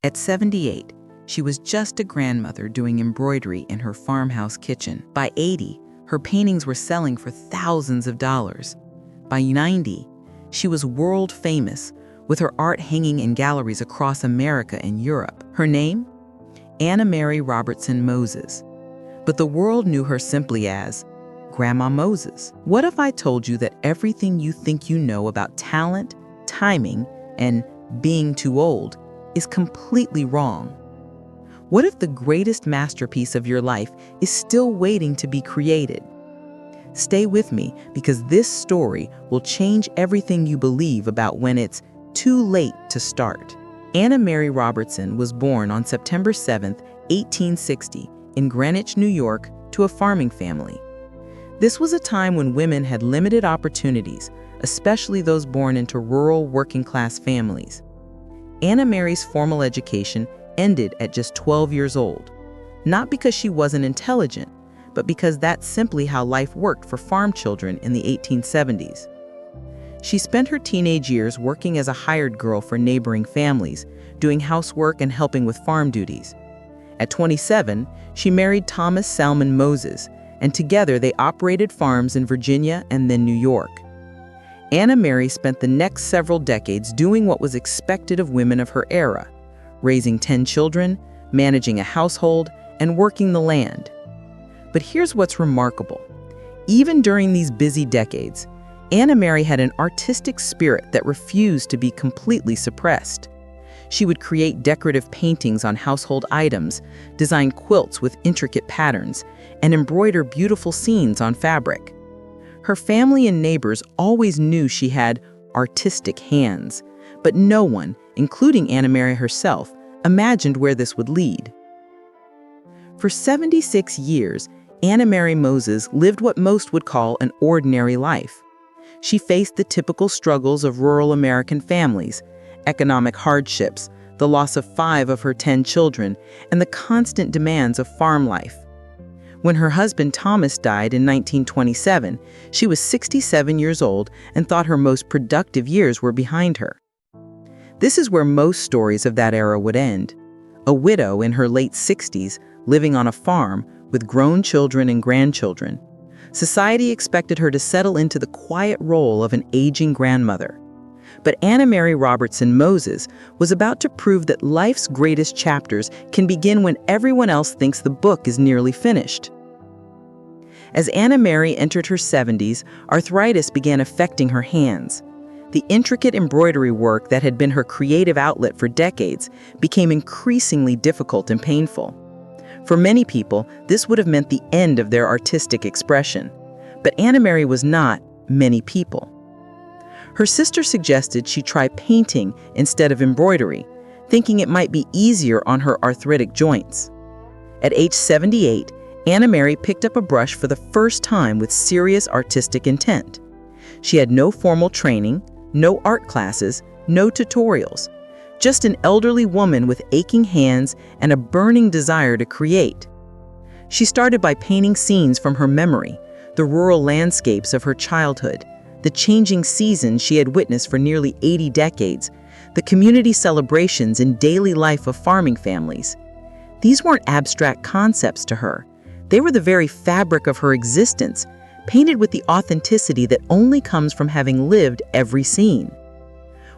At 78, she was just a grandmother doing embroidery in her farmhouse kitchen. By 80, her paintings were selling for thousands of dollars. By 90, she was world famous, with her art hanging in galleries across America and Europe. Her name? Mary Robertson Moses. But the world knew her simply as Grandma Moses. What if I told you that everything you think you know about talent, timing, and being too old is completely wrong? What if the greatest masterpiece of your life is still waiting to be created? Stay with me, because this story will change everything you believe about when it's too late to start. Mary Robertson was born on September 7, 1860, in Greenwich, New York, to a farming family. This was a time when women had limited opportunities, especially those born into rural working-class families. Mary's formal education ended at just 12 years old, not because she wasn't intelligent, but because that's simply how life worked for farm children in the 1870s. She spent her teenage years working as a hired girl for neighboring families, doing housework and helping with farm duties. At 27, she married Thomas Salmon Moses, and together they operated farms in Virginia and then New York. Mary spent the next several decades doing what was expected of women of her era: raising 10 children, managing a household, and working the land. But here's what's remarkable. Even during these busy decades, Mary had an artistic spirit that refused to be completely suppressed. She would create decorative paintings on household items, design quilts with intricate patterns, and embroider beautiful scenes on fabric. Her family and neighbors always knew she had artistic hands, but no one, including Mary herself, imagined where this would lead. For 76 years, Mary Moses lived what most would call an ordinary life. She faced the typical struggles of rural American families: economic hardships, the loss of 5 of her 10 children, and the constant demands of farm life. When her husband Thomas died in 1927, she was 67 years old and thought her most productive years were behind her. This is where most stories of that era would end. A widow in her late 60s, living on a farm with grown children and grandchildren. Society expected her to settle into the quiet role of an aging grandmother. But Mary Robertson Moses was about to prove that life's greatest chapters can begin when everyone else thinks the book is nearly finished. As Mary entered her 70s, arthritis began affecting her hands. The intricate embroidery work that had been her creative outlet for decades became increasingly difficult and painful. For many people, this would have meant the end of their artistic expression. But Mary was not many people. Her sister suggested she try painting instead of embroidery, thinking it might be easier on her arthritic joints. At age 78, Mary picked up a brush for the first time with serious artistic intent. She had no formal training, no art classes, no tutorials, just an elderly woman with aching hands and a burning desire to create. She started by painting scenes from her memory, the rural landscapes of her childhood, the changing seasons she had witnessed for nearly 80 decades, the community celebrations and daily life of farming families. These weren't abstract concepts to her. They were the very fabric of her existence, painted with the authenticity that only comes from having lived every scene.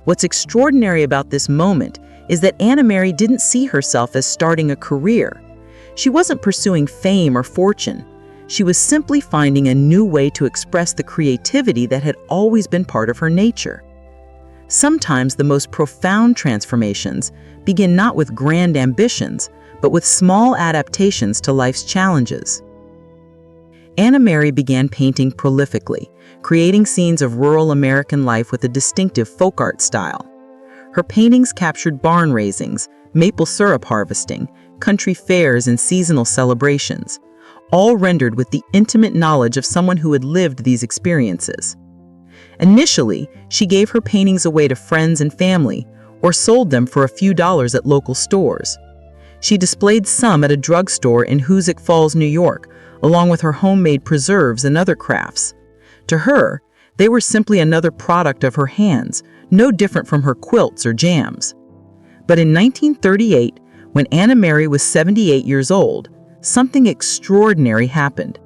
What's extraordinary about this moment is that Mary didn't see herself as starting a career. She wasn't pursuing fame or fortune. She was simply finding a new way to express the creativity that had always been part of her nature. Sometimes the most profound transformations begin not with grand ambitions, but with small adaptations to life's challenges. Mary began painting prolifically, creating scenes of rural American life with a distinctive folk art style. Her paintings captured barn raisings, maple syrup harvesting, country fairs, and seasonal celebrations, all rendered with the intimate knowledge of someone who had lived these experiences. Initially, she gave her paintings away to friends and family, or sold them for a few dollars at local stores. She displayed some at a drugstore in Hoosick Falls, New York, along with her homemade preserves and other crafts. To her, they were simply another product of her hands, no different from her quilts or jams. But in 1938, when Anna Mary was 78 years old, something extraordinary happened.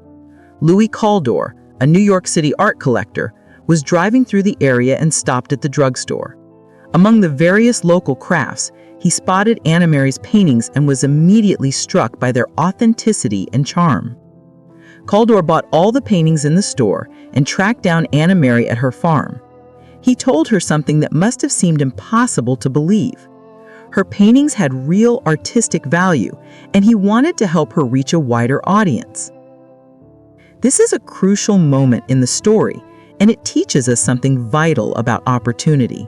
Louis Caldor, a New York City art collector, was driving through the area and stopped at the drugstore. Among the various local crafts, he spotted Anna Mary's paintings and was immediately struck by their authenticity and charm. Caldor bought all the paintings in the store and tracked down Anna Mary at her farm. He told her something that must have seemed impossible to believe. Her paintings had real artistic value, and he wanted to help her reach a wider audience. This is a crucial moment in the story, and it teaches us something vital about opportunity.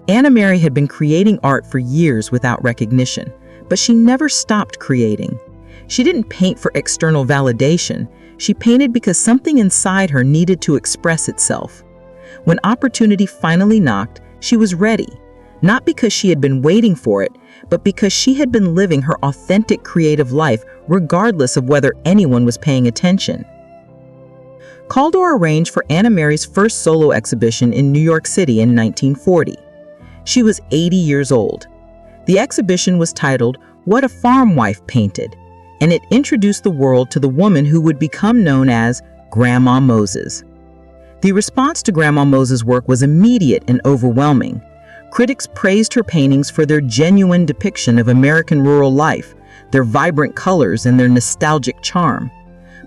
Anna Mary had been creating art for years without recognition, but she never stopped creating. She didn't paint for external validation. She painted because something inside her needed to express itself. When opportunity finally knocked, she was ready, not because she had been waiting for it, but because she had been living her authentic creative life regardless of whether anyone was paying attention. Caldor arranged for Anna Mary's first solo exhibition in New York City in 1940. She was 80 years old. The exhibition was titled "What a Farm Wife Painted," and it introduced the world to the woman who would become known as Grandma Moses. The response to Grandma Moses' work was immediate and overwhelming. Critics praised her paintings for their genuine depiction of American rural life, their vibrant colors, and their nostalgic charm.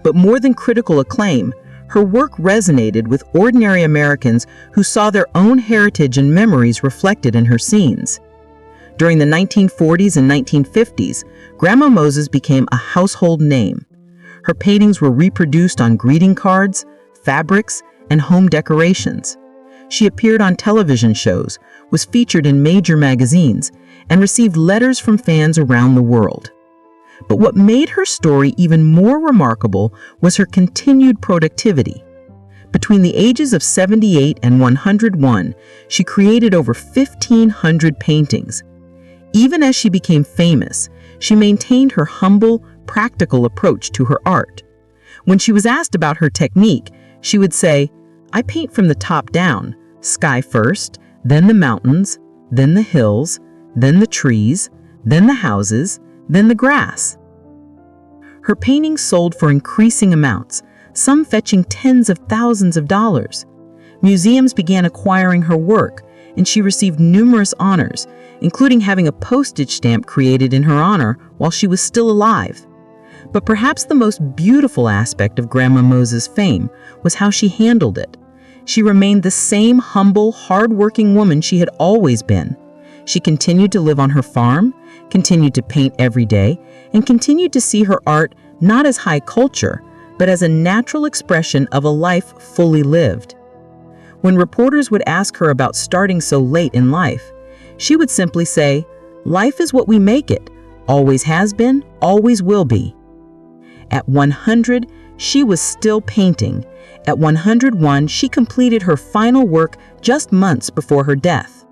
But more than critical acclaim, her work resonated with ordinary Americans who saw their own heritage and memories reflected in her scenes. During the 1940s and 1950s, Grandma Moses became a household name. Her paintings were reproduced on greeting cards, fabrics, and home decorations. She appeared on television shows, was featured in major magazines, and received letters from fans around the world. But what made her story even more remarkable was her continued productivity. Between the ages of 78 and 101, she created over 1,500 paintings. Even as she became famous, she maintained her humble, practical approach to her art. When she was asked about her technique, she would say, "I paint from the top down, sky first, then the mountains, then the hills, then the trees, then the houses, then the grass." Her paintings sold for increasing amounts, some fetching tens of thousands of dollars. Museums began acquiring her work, and she received numerous honors, including having a postage stamp created in her honor while she was still alive. But perhaps the most beautiful aspect of Grandma Moses' fame was how she handled it. She remained the same humble, hard-working woman she had always been. She continued to live on her farm, continued to paint every day, and continued to see her art not as high culture, but as a natural expression of a life fully lived. When reporters would ask her about starting so late in life, she would simply say, "Life is what we make it, always has been, always will be." At 100, she was still painting. At 101, she completed her final work just months before her death.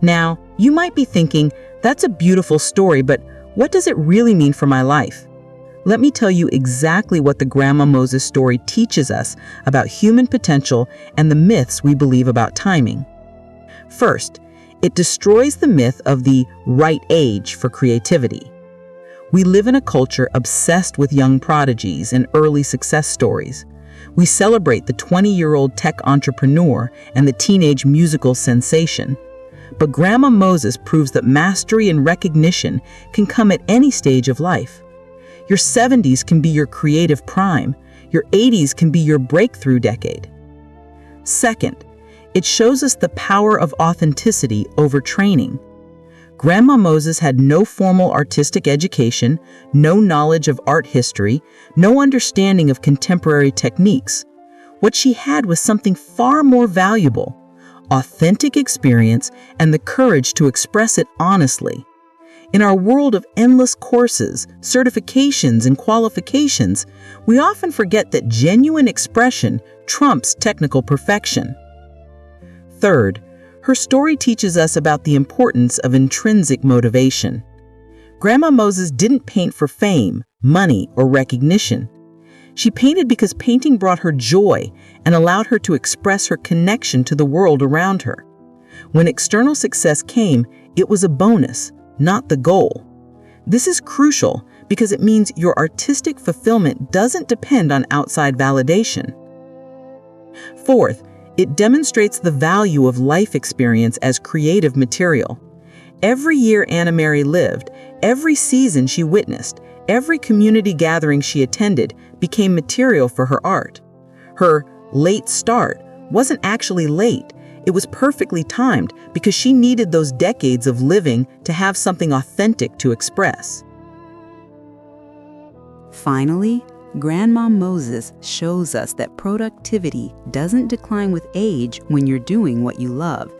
Now, you might be thinking, that's a beautiful story, but what does it really mean for my life? Let me tell you exactly what the Grandma Moses story teaches us about human potential and the myths we believe about timing. First, it destroys the myth of the right age for creativity. We live in a culture obsessed with young prodigies and early success stories. We celebrate the 20-year-old tech entrepreneur and the teenage musical sensation. But Grandma Moses proves that mastery and recognition can come at any stage of life. Your 70s can be your creative prime. Your 80s can be your breakthrough decade. Second, it shows us the power of authenticity over training. Grandma Moses had no formal artistic education, no knowledge of art history, no understanding of contemporary techniques. What she had was something far more valuable: authentic experience and the courage to express it honestly. In our world of endless courses, certifications, and qualifications, we often forget that genuine expression trumps technical perfection. Third, her story teaches us about the importance of intrinsic motivation. Grandma Moses didn't paint for fame, money, or recognition. She painted because painting brought her joy and allowed her to express her connection to the world around her. When external success came, It was a bonus, not the goal. This is crucial because it means your artistic fulfillment doesn't depend on outside validation. Fourth, it demonstrates the value of life experience as creative material. Every year Anna Mary lived, every season she witnessed, every community gathering she attended became material for her art. Her late start wasn't actually late. It was perfectly timed because she needed those decades of living to have something authentic to express. Finally, Grandma Moses shows us that productivity doesn't decline with age when you're doing what you love.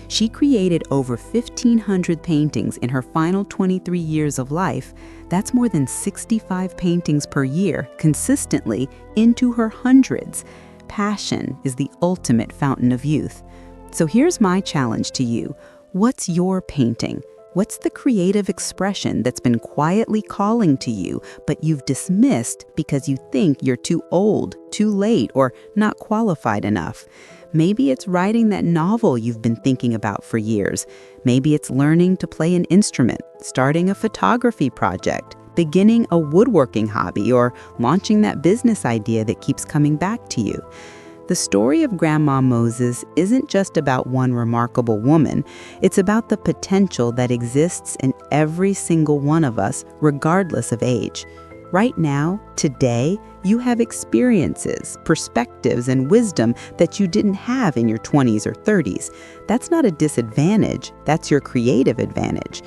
She created over 1,500 paintings in her final 23 years of life. That's more than 65 paintings per year, consistently into her hundreds. Passion is the ultimate fountain of youth. So here's my challenge to you. What's your painting? What's the creative expression that's been quietly calling to you, but you've dismissed because you think you're too old, too late, or not qualified enough? Maybe it's writing that novel you've been thinking about for years. Maybe it's learning to play an instrument, starting a photography project, beginning a woodworking hobby, or launching that business idea that keeps coming back to you. The story of Grandma Moses isn't just about one remarkable woman. It's about the potential that exists in every single one of us, regardless of age. Right now, today, you have experiences, perspectives, and wisdom that you didn't have in your 20s or 30s. That's not a disadvantage, that's your creative advantage.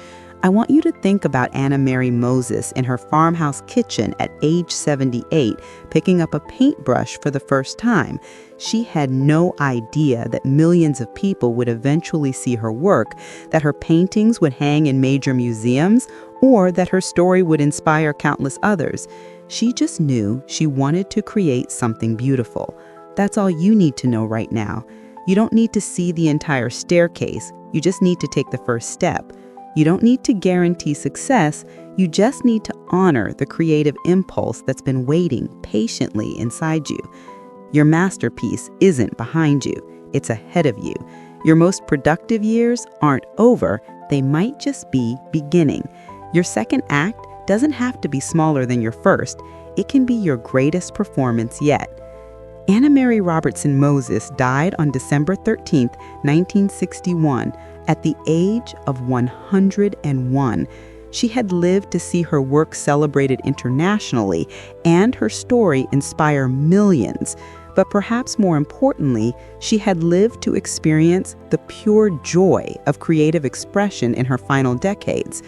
I want you to think about Anna Mary Moses in her farmhouse kitchen at age 78, picking up a paintbrush for the first time. She had no idea that millions of people would eventually see her work, that her paintings would hang in major museums, or that her story would inspire countless others. She just knew she wanted to create something beautiful. That's all you need to know right now. You don't need to see the entire staircase. You just need to take the first step. You don't need to guarantee success, you just need to honor the creative impulse that's been waiting patiently inside you. Your masterpiece isn't behind you, it's ahead of you. Your most productive years aren't over, they might just be beginning. Your second act doesn't have to be smaller than your first, it can be your greatest performance yet. Anna Mary Robertson Moses died on December 13, 1961, at the age of 101. She had lived to see her work celebrated internationally and her story inspire millions. But perhaps more importantly, she had lived to experience the pure joy of creative expression in her final decades.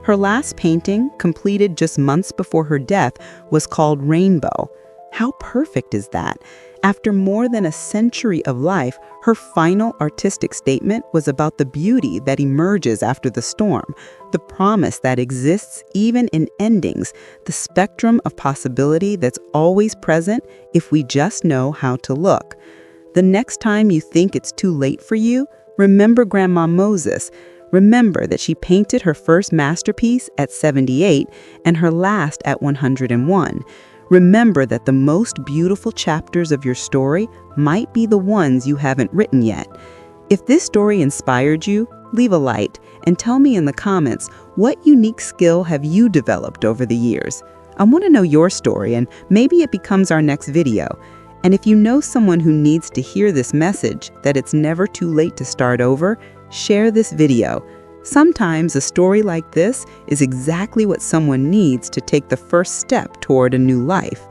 Her last painting, completed just months before her death, was called Rainbow. How perfect is that? After more than a century of life, her final artistic statement was about the beauty that emerges after the storm, the promise that exists even in endings, the spectrum of possibility that's always present if we just know how to look. The next time you think it's too late for you, remember Grandma Moses. Remember that she painted her first masterpiece at 78 and her last at 101. Remember that the most beautiful chapters of your story might be the ones you haven't written yet. If this story inspired you, leave a like and tell me in the comments what unique skill have you developed over the years. I want to know your story and maybe it becomes our next video. And if you know someone who needs to hear this message that it's never too late to start over, share this video. Sometimes a story like this is exactly what someone needs to take the first step toward a new life.